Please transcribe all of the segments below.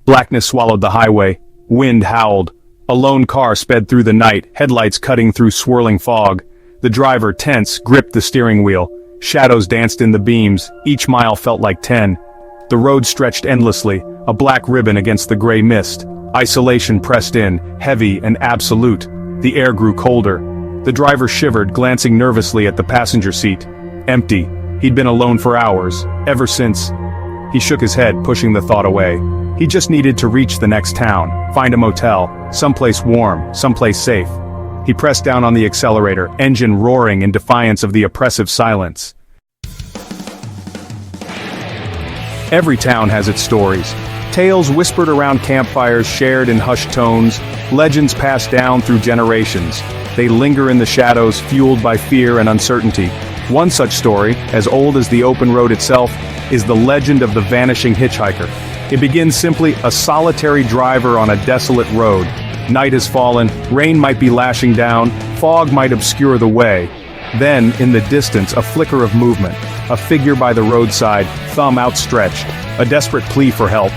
Blackness swallowed the highway. Wind howled. A lone car sped through the night, headlights cutting through swirling fog. The driver, tense, gripped the steering wheel. Shadows danced in the beams. Each mile felt like 10. The road stretched endlessly, a black ribbon against the gray mist. Isolation pressed in, heavy and absolute. The air grew colder. The driver shivered, glancing nervously at the passenger seat. Empty. He'd been alone for hours, ever since. He shook his head, pushing the thought away. He just needed to reach the next town, find a motel, someplace warm, someplace safe. He pressed down on the accelerator, engine roaring in defiance of the oppressive silence. Every town has its stories. Tales whispered around campfires, shared in hushed tones, legends passed down through generations. They linger in the shadows, fueled by fear and uncertainty. One such story, as old as the open road itself, is the legend of the vanishing hitchhiker. It begins simply a solitary driver on a desolate road. Night has fallen, rain might be lashing down, fog might obscure the way. Then, in the distance, a flicker of movement. A figure by the roadside, thumb outstretched. A desperate plea for help.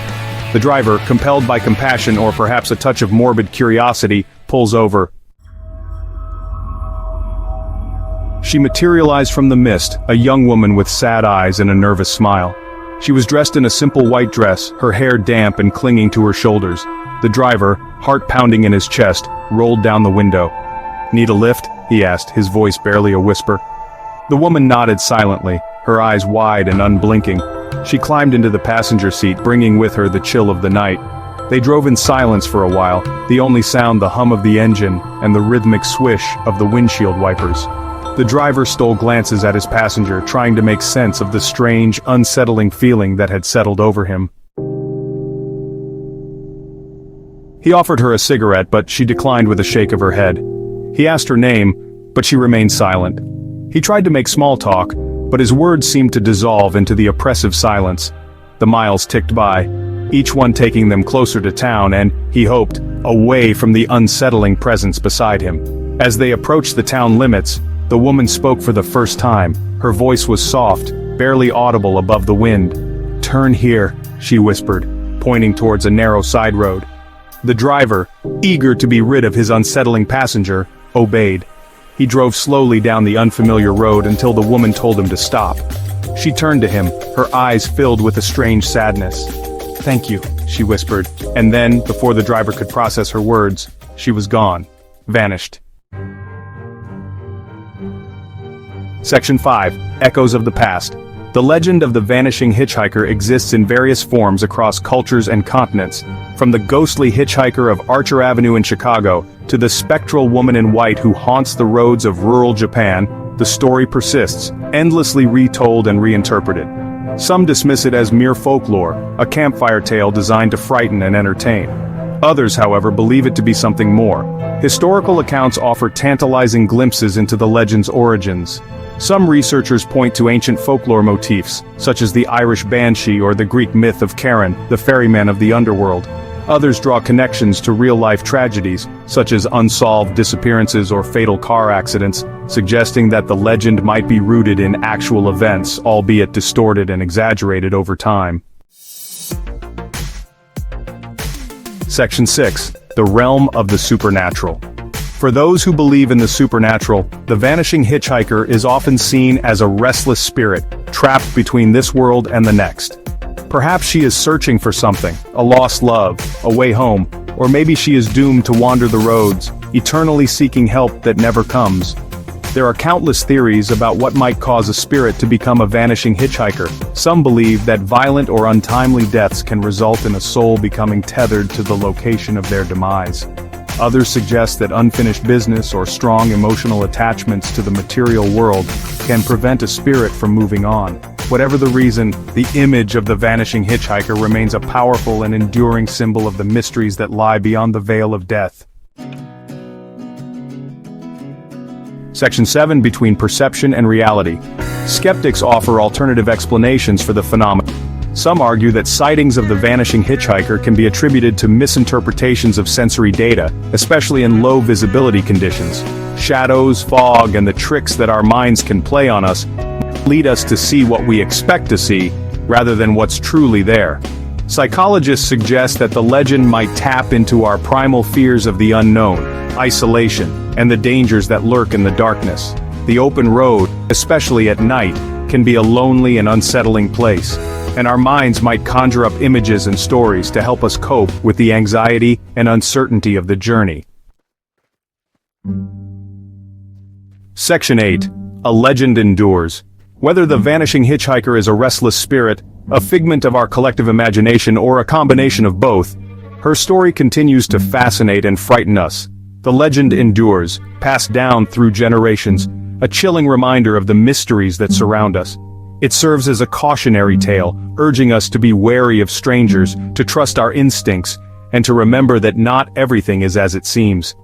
The driver, compelled by compassion or perhaps a touch of morbid curiosity, pulls over. She materialized from the mist, a young woman with sad eyes and a nervous smile. She was dressed in a simple white dress, her hair damp and clinging to her shoulders. The driver, heart pounding in his chest, rolled down the window. "Need a lift?" he asked, his voice barely a whisper. The woman nodded silently, her eyes wide and unblinking. She climbed into the passenger seat, bringing with her the chill of the night. They drove in silence for a while, the only sound the hum of the engine and the rhythmic swish of the windshield wipers. The driver stole glances at his passenger, trying to make sense of the strange, unsettling feeling that had settled over him. He offered her a cigarette, but she declined with a shake of her head. He asked her name, but she remained silent. He tried to make small talk, but his words seemed to dissolve into the oppressive silence. The miles ticked by, each one taking them closer to town and, he hoped, away from the unsettling presence beside him. As they approached the town limits, the woman spoke for the first time. Her voice was soft, barely audible above the wind. "Turn here," she whispered, pointing towards a narrow side road. The driver, eager to be rid of his unsettling passenger, obeyed. He drove slowly down the unfamiliar road until the woman told him to stop. She turned to him, her eyes filled with a strange sadness. "Thank you," she whispered, and then, before the driver could process her words, she was gone, vanished. Section 5. Echoes of the Past. The legend of the vanishing hitchhiker exists in various forms across cultures and continents, from the ghostly hitchhiker of Archer Avenue in Chicago to the spectral woman in white who haunts the roads of rural Japan. The story persists, endlessly retold and reinterpreted. Some dismiss it as mere folklore, a campfire tale designed to frighten and entertain. Others, however, believe it to be something more. Historical accounts offer tantalizing glimpses into the legend's origins. Some researchers point to ancient folklore motifs, such as the Irish banshee or the Greek myth of Charon, the ferryman of the underworld. Others draw connections to real-life tragedies, such as unsolved disappearances or fatal car accidents, suggesting that the legend might be rooted in actual events, albeit distorted and exaggerated over time. Section 6. The Realm of the Supernatural. For those who believe in the supernatural, the vanishing hitchhiker is often seen as a restless spirit, trapped between this world and the next. Perhaps she is searching for something, a lost love, a way home, or maybe she is doomed to wander the roads, eternally seeking help that never comes. There are countless theories about what might cause a spirit to become a vanishing hitchhiker. Some believe that violent or untimely deaths can result in a soul becoming tethered to the location of their demise. Others suggest that unfinished business or strong emotional attachments to the material world can prevent a spirit from moving on. Whatever the reason, the image of the vanishing hitchhiker remains a powerful and enduring symbol of the mysteries that lie beyond the veil of death. Section 7. Between Perception and Reality. Skeptics offer alternative explanations for the phenomenon. Some argue that sightings of the vanishing hitchhiker can be attributed to misinterpretations of sensory data, especially in low visibility conditions. Shadows, fog, and the tricks that our minds can play on us lead us to see what we expect to see, rather than what's truly there. Psychologists suggest that the legend might tap into our primal fears of the unknown, isolation, and the dangers that lurk in the darkness. The open road, especially at night, can be a lonely and unsettling place, and our minds might conjure up images and stories to help us cope with the anxiety and uncertainty of the journey. Section 8. A legend endures. Whether the vanishing hitchhiker is a restless spirit, a figment of our collective imagination, or a combination of both, her story continues to fascinate and frighten us. The legend endures, passed down through generations, a chilling reminder of the mysteries that surround us. It serves as a cautionary tale, urging us to be wary of strangers, to trust our instincts, and to remember that not everything is as it seems.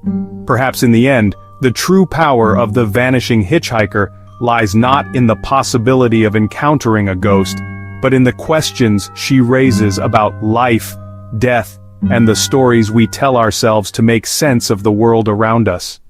Perhaps in the end, the true power of the vanishing hitchhiker lies not in the possibility of encountering a ghost, but in the questions she raises about life, death, and the stories we tell ourselves to make sense of the world around us.